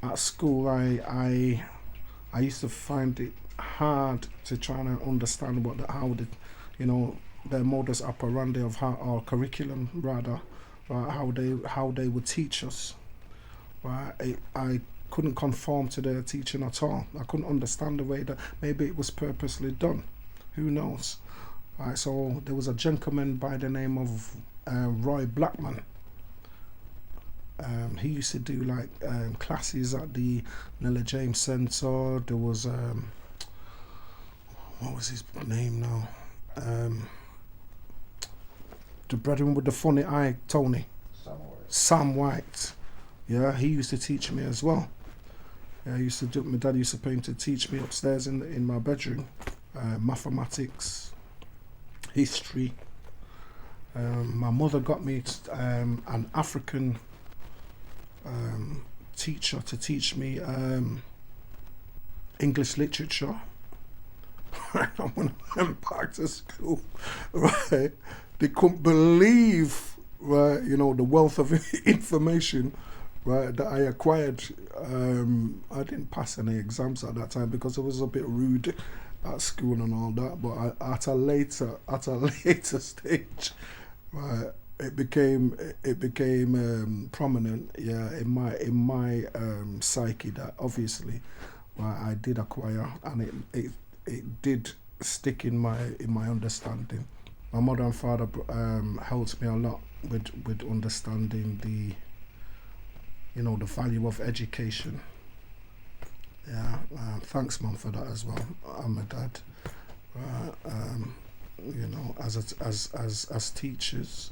at school, I used to find it hard to try and understand how the, you know, the modus operandi of how, or curriculum rather, right, how they would teach us. Right, I couldn't conform to their teaching at all. I couldn't understand the way that maybe it was purposely done. Who knows? Right, so there was a gentleman by the name of Roy Blackman. He used to do like classes at the Nella James Centre. There was what was his name now? The brethren with the funny eye, Tony. Sam White. Yeah, he used to teach me as well. Yeah, my dad used to pay him to teach me upstairs in my bedroom. Mathematics, history. My mother got me an African teacher to teach me English literature. When I went back to school, right, they couldn't believe, right, you know, the wealth of information, right, that I acquired. I didn't pass any exams at that time because I was a bit rude at school and all that. But at a later stage, right, it became prominent, yeah, in my psyche that obviously, right, I did acquire, and it did stick in my understanding. My mother and father helped me a lot with understanding the, you know, the value of education. Yeah, thanks, Mum, for that as well. I'm a dad. You know, as teachers,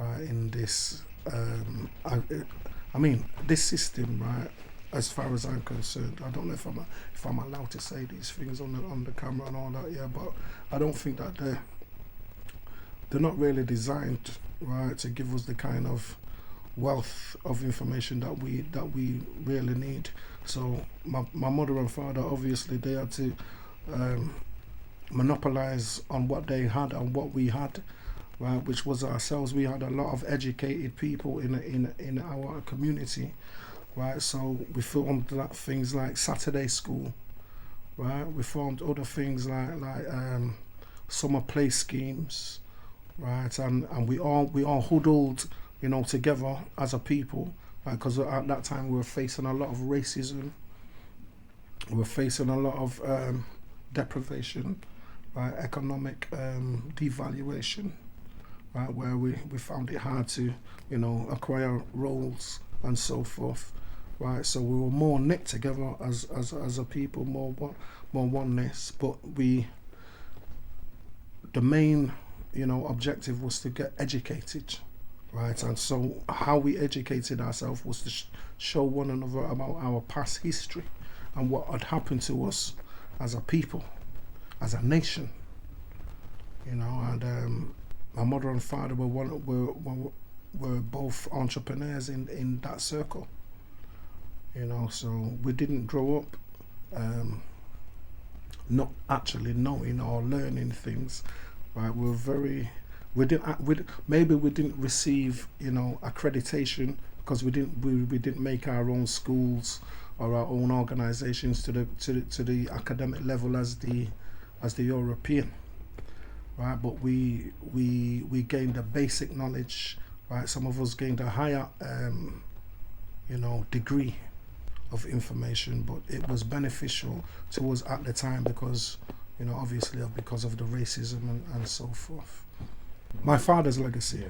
in this, I mean, this system, right? As far as I'm concerned, I don't know if I'm allowed to say these things on the camera and all that. Yeah, but I don't think that they're not really designed, right, to give us the kind of wealth of information that we really need. So my mother and father, obviously, they had to monopolize on what they had and what we had, right, which was ourselves. We had a lot of educated people in our community, right. So we formed things like Saturday school, right. We formed other things like summer play schemes, right, and we all huddled, you know, together as a people, right, because at that time we were facing a lot of racism, we were facing a lot of deprivation, right, economic devaluation, right, where we found it hard to, you know, acquire roles and so forth, right. So we were more knit together as a people, more oneness, but the main, you know, objective was to get educated, right. And so how we educated ourselves was to show one another about our past history and what had happened to us as a people, as a nation, you know. And my mother and father were both entrepreneurs in that circle, you know. So we didn't grow up not actually knowing or learning things, right. We didn't receive, you know, accreditation because we didn't make our own schools or our own organizations to the academic level as the European, right. But we gained a basic knowledge, right. Some of us gained a higher you know, degree of information, but it was beneficial to us at the time because, you know, obviously because of the racism and so forth. My father's legacy,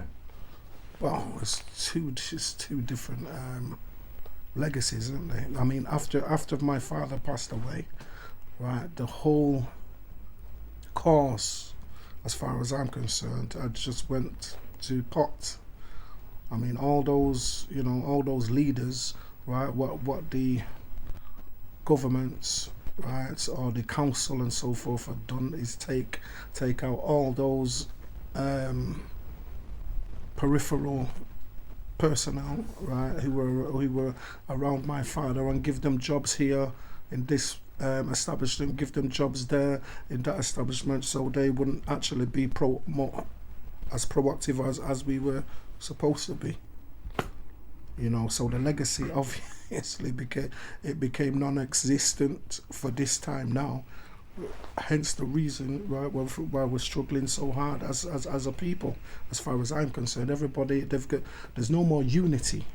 well, it's two different legacies, isn't they? I mean, after my father passed away, right, the whole course, as far as I'm concerned, I just went to pot. I mean, all those leaders, right, what the governments, right, or the council and so forth have done is take out all those peripheral personnel, right, who were around my father and give them jobs here in this establishment, give them jobs there in that establishment, so they wouldn't actually be more as proactive as we were supposed to be. So the legacy obviously became non-existent for this time now. Hence the reason why we're struggling so hard as a people. As far as I'm concerned, everybody there's no more unity,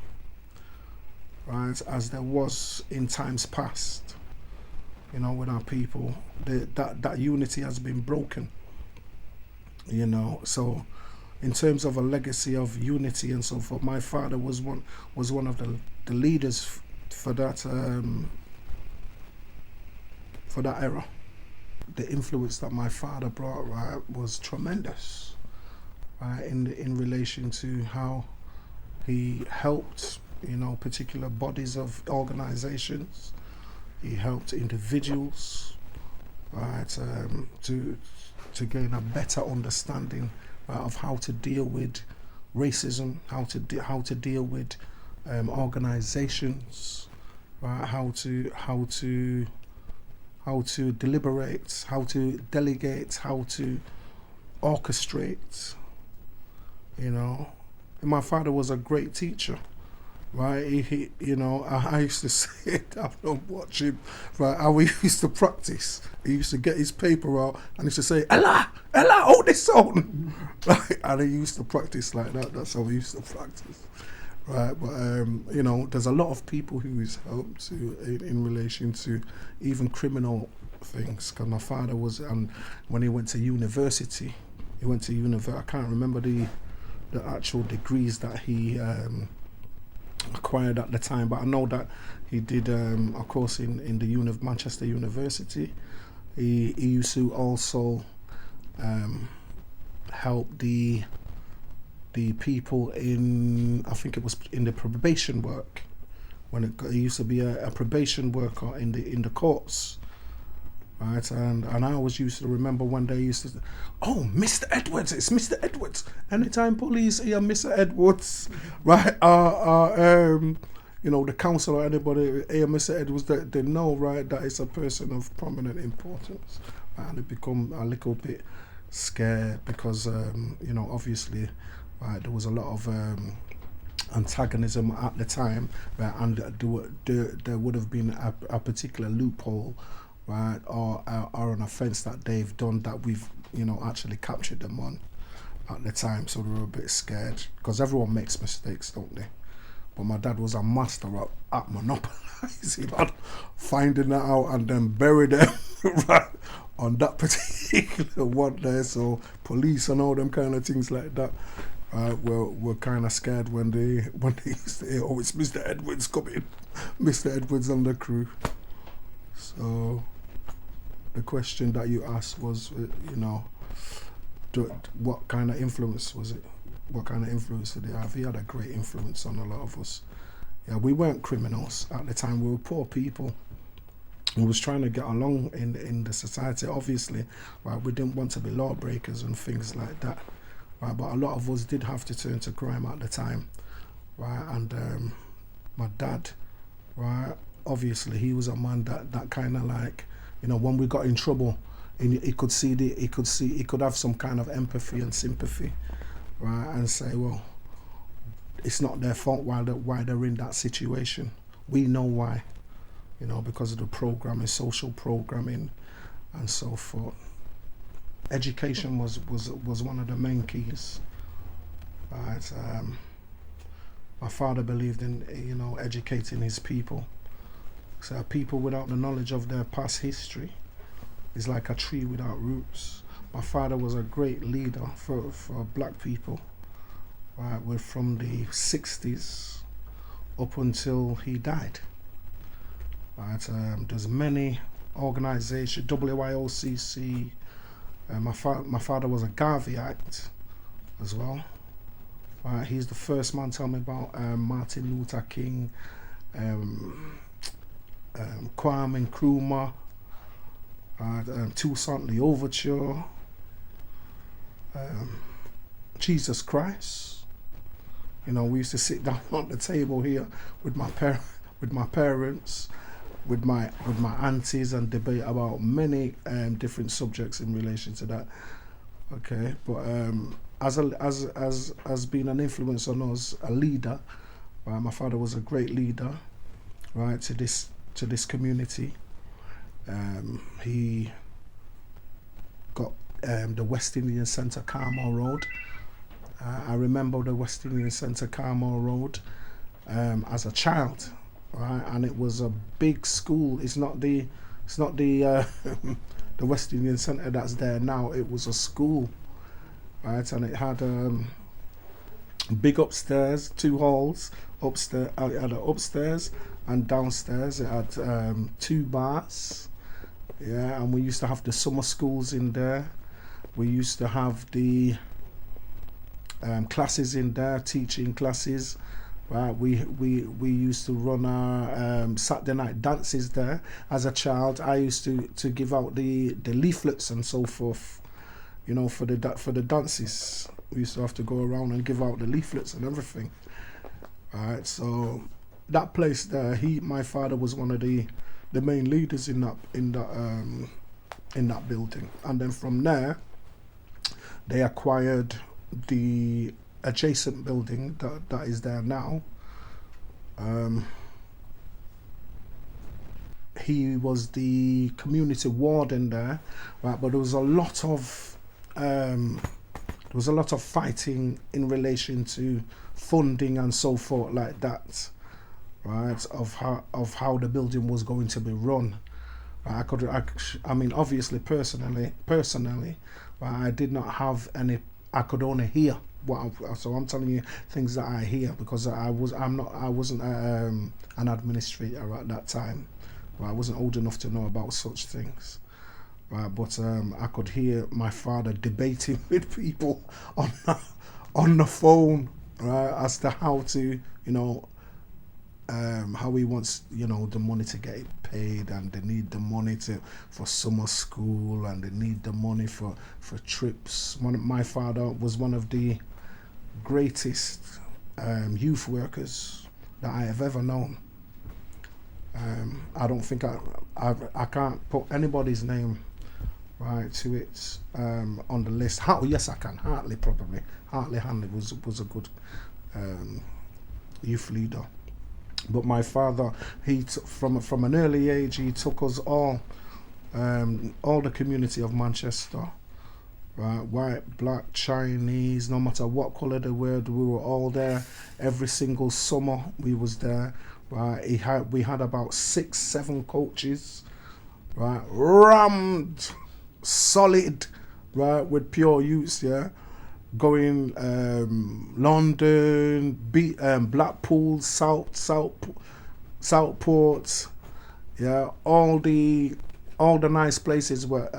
right, as there was in times past. With our people, that unity has been broken. So in terms of a legacy of unity and so forth, my father was one of the leaders for that era. The influence that my father brought, right, was tremendous, right, in relation to how he helped, particular bodies of organizations. He helped individuals, right, to gain a better understanding, right, of how to deal with racism, how to deal with organizations, right, how to deliberate, how to delegate, how to orchestrate. And my father was a great teacher, right? I used to say it, I don't watch him, right? How he used to practice. He used to get his paper out and he used to say, Ella, hold this on, right? And he used to practice like that. That's how he used to practice, right? But there's a lot of people who he's helped in relation to even criminal things. Because my father when he went to university, I can't remember the actual degrees that he acquired at the time, but I know that he did a course in the Manchester University. He used to also help the people in, I think it was in the probation work, when he used to be a probation worker in the courts, right? And I always used to remember one day he used to say, "Oh, Mr. Edwards, it's Mr. Edwards. Anytime police hear Mr. Edwards, right? The council or anybody hear Mr. Edwards, they know, right, that it's a person of prominent importance." And they become a little bit scared because, obviously, right, there was a lot of antagonism at the time, right, and there would have been a particular loophole, right, or an offence that they've done that we've actually captured them on at the time. So they were a bit scared because everyone makes mistakes, don't they? But my dad was a master at monopolising on finding that out and then bury them right on that particular one there. So police and all them kind of things like that were kind of scared when they used to hear, "Oh, it's Mr. Edwards coming, Mr. Edwards and the crew." So the question that you asked was, what kind of influence was it? What kind of influence did he have? He had a great influence on a lot of us. Yeah, we weren't criminals at the time. We were poor people who was trying to get along in the society. Obviously, right, we didn't want to be lawbreakers and things like that. Right, but a lot of us did have to turn to crime at the time. Right, and my dad, right, obviously he was a man that kind of like, when we got in trouble, he could have some kind of empathy and sympathy, right, and say, well, it's not their fault why they're in that situation. We know why, because of the programming, social programming, and so forth. Education was one of the main keys, right? My father believed in, educating his people. So people without the knowledge of their past history is like a tree without roots. My father was a great leader for black people, right? We're from the 60s up until he died. Right? There's many organizations, WIOCC. My father was a Garveyite as well. Right? He's the first man to tell me about Martin Luther King, Kwame Nkrumah, Toussaint the Overture, Jesus Christ. We used to sit down on the table here with my parents, with my aunties, and debate about many different subjects in relation to that. Okay, but as being an influence on us, a leader, Right, my father was a great leader, right, to this community. He got the West Indian Centre, Carmel Road. I remember the West Indian Centre, Carmel Road, as a child, right, and it was a big school. It's not the the West Indian Centre that's there now. It was a school, right, and it had big upstairs, two halls. Upstairs, it had an upstairs and downstairs. It had two bars, yeah, and we used to have the summer schools in there. We used to have the classes in there, teaching classes. Right, we used to run our Saturday night dances there. As a child, I used to give out the leaflets and so forth, for the dances. We used to have to go around and give out the leaflets and everything. Right, so that place there, my father was one of the main leaders in that building, and then from there, they acquired the adjacent building that is there now. He was the community warden there, right? But there was a lot of fighting in relation to funding and so forth like that, right? Of how the building was going to be run. I mean, obviously, personally, right, I did not have any. I could only hear so I'm telling you things that I hear, because I wasn't an administrator at that time. Right? I wasn't old enough to know about such things. Right? But I could hear my father debating with people on the phone, right, as to how to, how he wants, the money to get paid, and they need the money for summer school, and they need the money for trips. My father was one of the greatest youth workers that I have ever known. I don't think I can't put anybody's name right to it on the list. Yes, I can. Hartley Hanley was a good youth leader. But my father, from an early age, he took us all the community of Manchester, right, white, black, Chinese, no matter what colour they were, we were all there. Every single summer we was there, right. We had about 6-7 coaches, right, rammed, solid, right, with pure youths, yeah. Going London, Blackpool, Southport, yeah, all the nice places where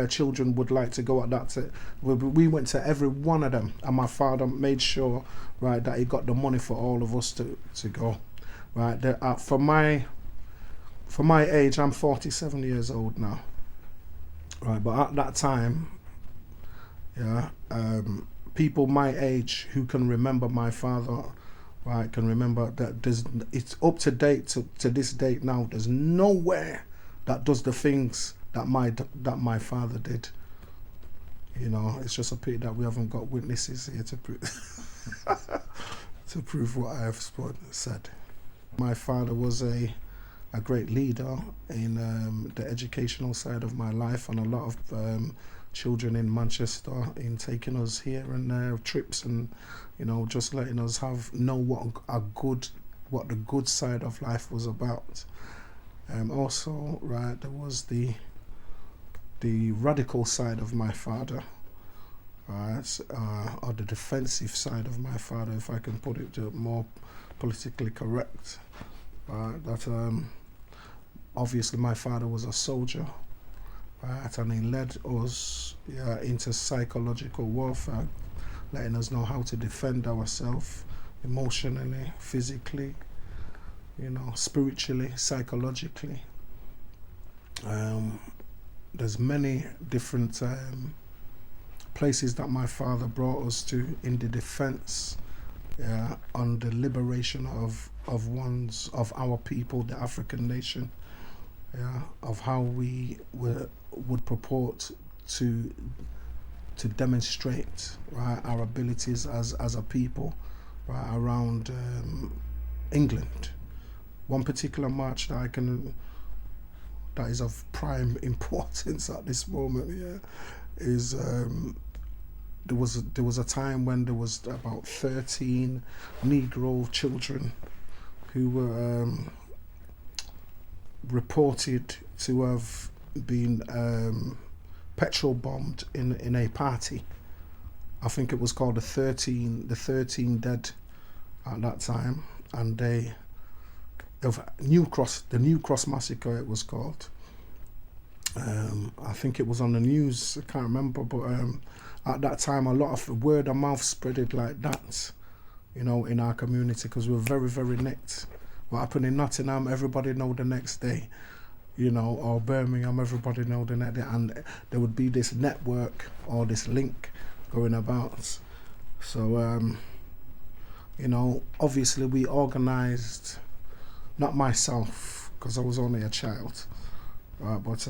children would like to go at that time. We went to every one of them, and my father made sure, right, that he got the money for all of us to go, right. For my age, I'm 47 years old now, right, but at that time, yeah, people my age who can remember my father, right, can remember that it's up to date to this date now. There's nowhere that does the things that my father did. It's just a pity that we haven't got witnesses here to prove what I have said. My father was a great leader in the educational side of my life, and a lot of children in Manchester, in taking us here and there trips, and just letting us know what the good side of life was about. Also, right, there was the radical side of my father, right, or the defensive side of my father, if I can put it more politically correct. Right, that obviously my father was a soldier. Right, and he led us into psychological warfare, letting us know how to defend ourselves emotionally, physically, spiritually, psychologically. There's many different places that my father brought us to in the defense, on the liberation of our people, the African nation. Yeah, of how we would purport to demonstrate, right, our abilities as a people, right, around England. One particular march that is of prime importance at this moment, is there was a time when there was about 13 Negro children who were reported to have been petrol bombed in a party. I think it was called the 13 Dead at that time, and the New Cross massacre it was called. I think it was on the news. I can't remember, but at that time, a lot of word of mouth spreaded like that, in our community, because we were very, very nicked. What happened in Nottingham, everybody know the next day, or Birmingham, everybody know the next day, and there would be this network or this link going about. So, obviously we organised, not myself, because I was only a child, but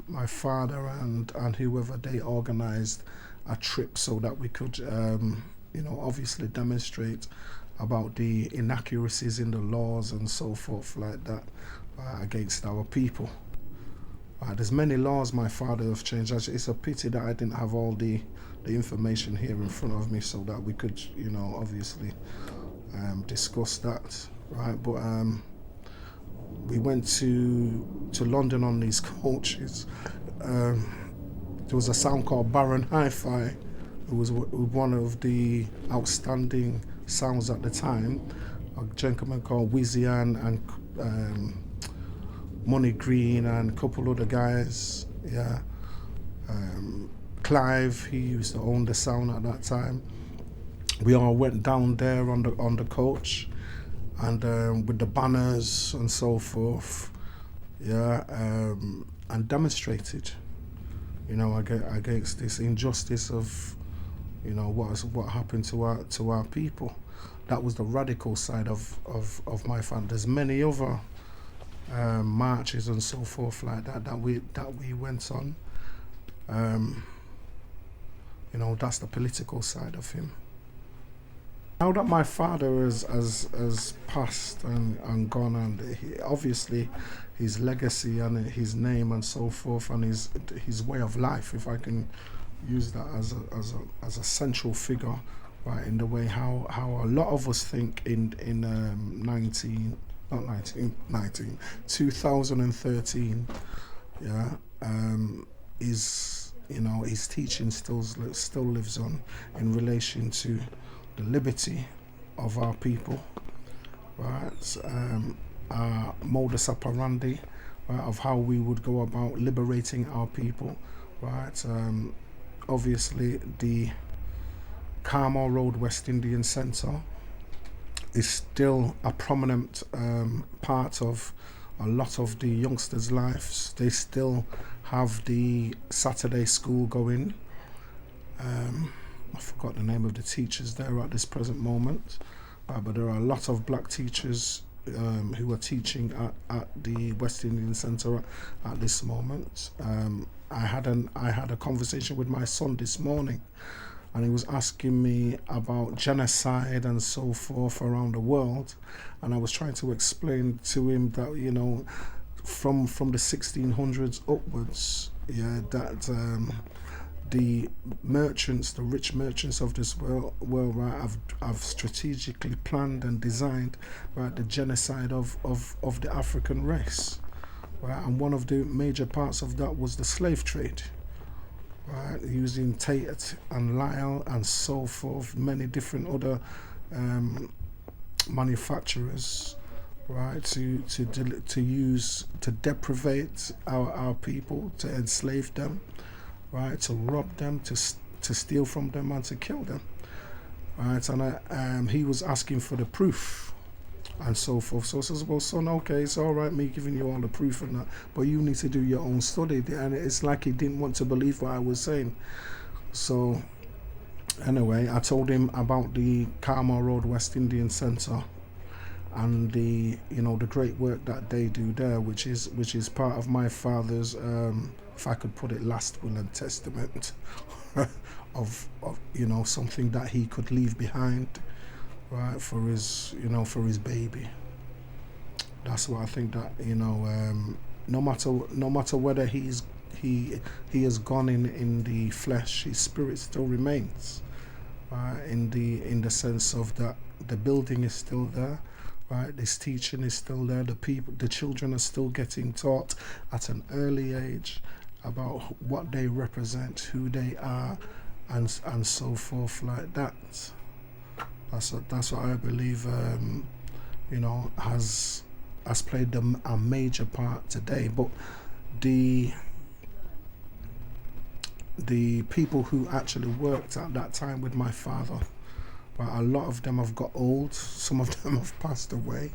my father and whoever, they organised a trip so that we could, obviously demonstrate about the inaccuracies in the laws and so forth like that against our people. There's many laws my father have changed. It's a pity that I didn't have all the information here in front of me so that we could, obviously discuss that, right? But we went to London on these coaches. There was a sound called Baron Hi-Fi, who was one of the outstanding sounds at the time. A gentleman called Wizzian and Money Green and a couple other guys. Clive, he used to own the sound at that time. We all went down there on the coach, and with the banners and so forth, and demonstrated, against this injustice of, what happened to our people. That was the radical side of my family. There's many other marches and so forth like that we went on. That's the political side of him. Now that my father has passed and gone, and obviously his legacy and his name and so forth, and his way of life, if I can use that as a central figure, right, in the way how a lot of us think in 2013, his teaching still lives on in relation to the liberty of our people, right? Our modus operandi, right, of how we would go about liberating our people, right? Obviously, the Carmel Road West Indian Centre is still a prominent part of a lot of the youngsters' lives. They still have the Saturday school going. I forgot the name of the teachers there at this present moment, but there are a lot of black teachers who are teaching at the West Indian Centre at this moment. I had a conversation with my son this morning, and he was asking me about genocide and so forth around the world, and I was trying to explain to him that from the 1600s upwards, that the rich merchants of this world, right, have strategically planned and designed, right, the genocide of the African race, right, and one of the major parts of that was the slave trade, right, using Tate and Lyle and so forth, many different other manufacturers, right, to deprivate our people, to enslave them, right, to rob them, to steal from them, and to kill them, right. And he was asking for the proof and so forth. So I says, well, son, okay, it's all right, me giving you all the proof and that, but you need to do your own study. And it's like he didn't want to believe what I was saying. So anyway, I told him about the Carmel Road West Indian Centre and the great work that they do there, which is part of my father's, if I could put it, last will and testament of something that he could leave behind, right, for his, for his baby. That's why I think that, no matter whether he has gone in the flesh, his spirit still remains, right? In the sense of that the building is still there, right? This teaching is still there. The children are still getting taught at an early age about what they represent, who they are, and so forth like that. That's what I believe. Has played a major part today. But the people who actually worked at that time with my father, right, a lot of them have got old. Some of them have passed away.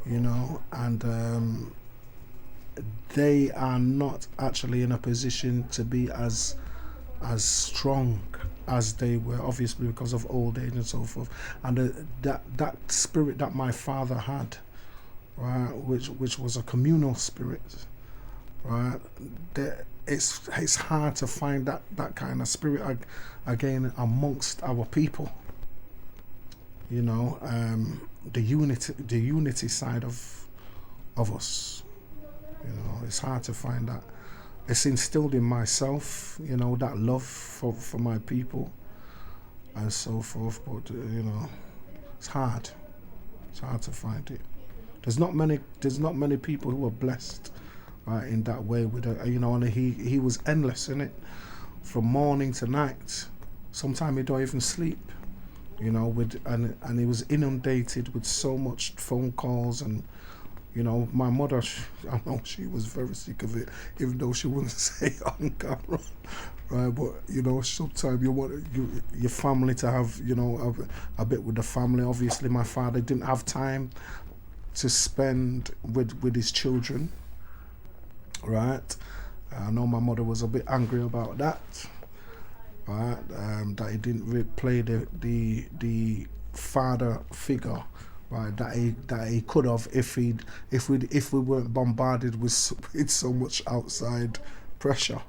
And they are not actually in a position to be as strong as they were, obviously because of old age and so forth. And that spirit that my father had, right, which was a communal spirit, right, it's hard to find that kind of spirit again amongst our people. The unity side of us. It's hard to find that. It's instilled in myself, that love for my people and so forth. But it's hard. It's hard to find it. There's not many people who are blessed, right, in that way. With and he was endless in it, from morning to night. Sometimes he don't even sleep. And he was inundated with so much phone calls and. My mother, I know she was very sick of it, even though she wouldn't say on camera, right? But sometimes you want your family to have, a bit with the family. Obviously, my father didn't have time to spend with his children, right? I know my mother was a bit angry about that, right? That he didn't really play the father figure. Right, that he could have if we weren't bombarded with so much outside pressure.